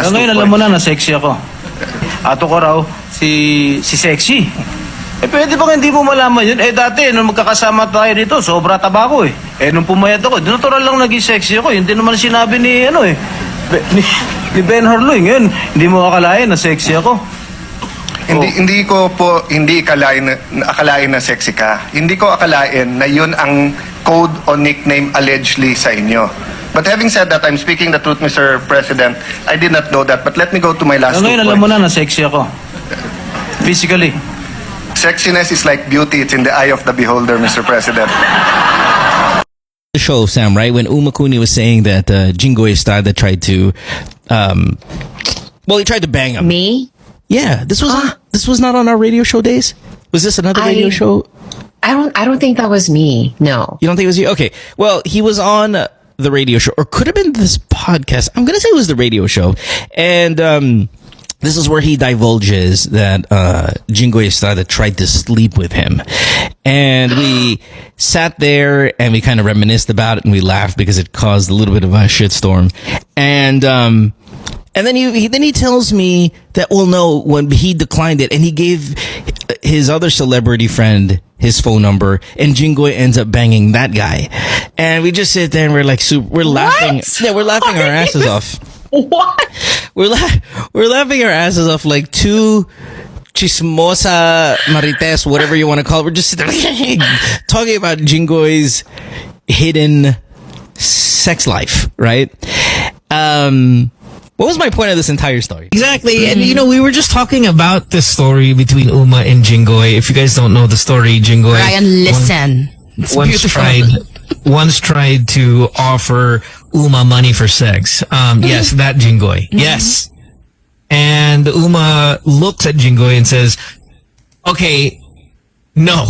Ngayon, alam mo na sexy ako. Ato ko raw, si sexy. Pwede bang hindi mo malaman yun? Dati, nung magkakasama tayo dito, sobra taba ko nung pumayat ako, natural lang naging sexy ako. Yun din naman sinabi ni, ni Ben Harloy. Ngayon, hindi mo akalain na sexy ako. Hindi ko po akalain na sexy ka. Hindi ko akalain na yun ang code o nickname allegedly sa inyo. But having said that, I'm speaking the truth, Mr. President. I did not know that. But let me go to my last 2 Ngayon, points. alam mo na sexy ako. Physically. Sexiness is like beauty. It's in the eye of the beholder, Mr. President. The show, Sam, right? When Uma Cooney was saying that Jinggoy Estrada tried to, he tried to bang him. Me? Yeah, this was not on our radio show days. Was this another radio show? I don't think that was me. No. You don't think it was you? Okay. Well, he was on the radio show, or could have been this podcast. I'm gonna say it was the radio show, and this is where he divulges that Jinggoy Estrada tried to sleep with him, and we sat there and we kind of reminisced about it and we laughed because it caused a little bit of a shitstorm, and then he tells me that, well, no, when he declined it and he gave his other celebrity friend his phone number, and Jinggoy ends up banging that guy, and we just sit there and we're like, we're laughing. Yeah, we're laughing our asses off. What? We're laughing our asses off like two chismosa marites, whatever you want to call it. We're just sitting there talking about Jinggoy's hidden sex life, right? What was my point of this entire story? Exactly. And, we were just talking about this story between Uma and Jinggoy. If you guys don't know the story, Jinggoy... Ryan, listen. It's beautiful. Once tried to offer Uma money for sex. Yes, that Jinggoy. Yes. And Uma looks at Jinggoy and says, okay, no.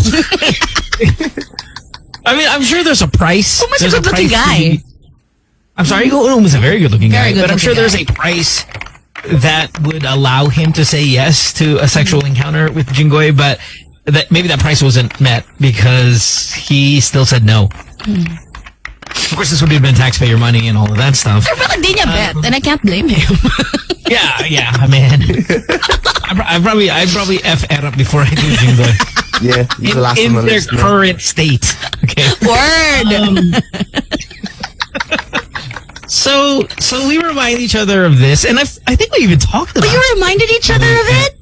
I mean, I'm sure there's a price. Uma's a good-looking guy. I'm sorry, Uma's a very good-looking guy, good but I'm sure guy. there's a price that would allow him to say yes to a sexual encounter with Jinggoy, but maybe that price wasn't met because he still said no. Of course, this would have been taxpayer money and all of that stuff. Pero hindi niya bet, and I can't blame him. yeah, man. I'd probably F up before I do Jinggoy. Yeah, he's the last in on the their list, man. current state. Okay. Word. So we remind each other of this, and I think we even talked about But you reminded each other of it?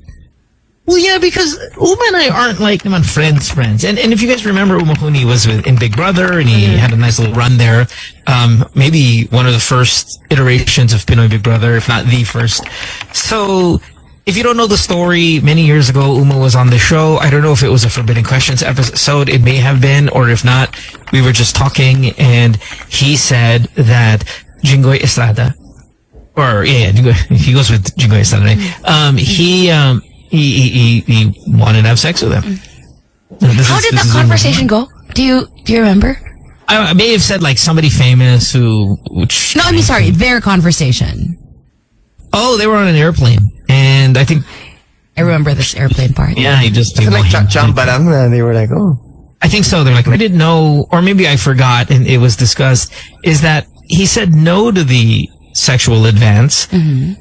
Well, yeah, because Uma and I aren't like friends. And if you guys remember, Uma Cooney was in Big Brother, and he had a nice little run there. Maybe one of the first iterations of Pinoy Big Brother, if not the first. So if you don't know the story, many years ago, Uma was on the show. I don't know if it was a Forbidden Questions episode. It may have been, or if not, we were just talking, and he said that Jinggoy Estrada, he goes with Jinggoy Estrada. He wanted to have sex with him. How did that conversation go? Do you remember? I may have said like somebody famous who. No, I mean, sorry, their conversation. Oh, they were on an airplane, and I think I remember this airplane part. yeah, he just Like chamba lang, and they were like, oh. I think so. They're like, I didn't know, or maybe I forgot, and it was discussed. Is that he said no to the sexual advance,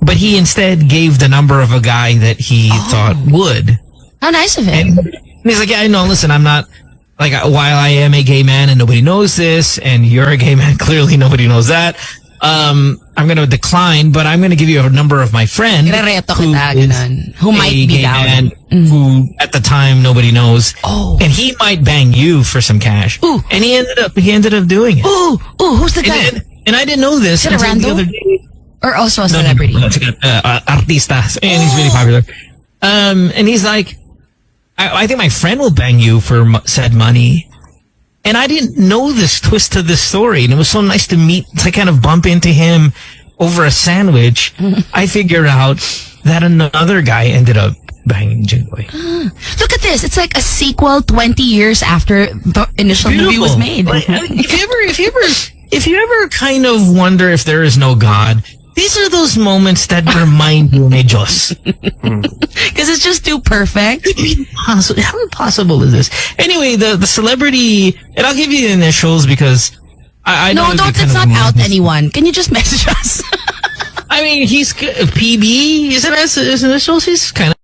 but he instead gave the number of a guy that he thought would. How nice of him. And he's like, yeah, I know. Listen, I'm not, like, while I am a gay man and nobody knows this, and you're a gay man, clearly nobody knows that, I'm going to decline, but I'm going to give you a number of my friend Irereto who kita, is ganun. Who might a be gay down. man who, at the time, nobody knows. Oh. And he might bang you for some cash. Ooh. And he ended up doing it. Ooh, who's the guy? And I didn't know this Is it a until the rando? other day. Or also a celebrity? No, artista. And he's really popular. And he's like, I think my friend will bang you for said money. And I didn't know this twist to this story. And it was so nice to kind of bump into him over a sandwich. I figured out that another guy ended up banging Jinggoy. Look at this. It's like a sequel 20 years after the initial movie was made. Like, if you ever kind of wonder if there is no God, these are those moments that remind you, may Diyos. Because it's just too perfect. How impossible is this? Anyway, the celebrity, and I'll give you the initials because I No, know don't. Let's not out anyone. Can you just message us? I mean, he's PB. Isn't that his initials? He's kind of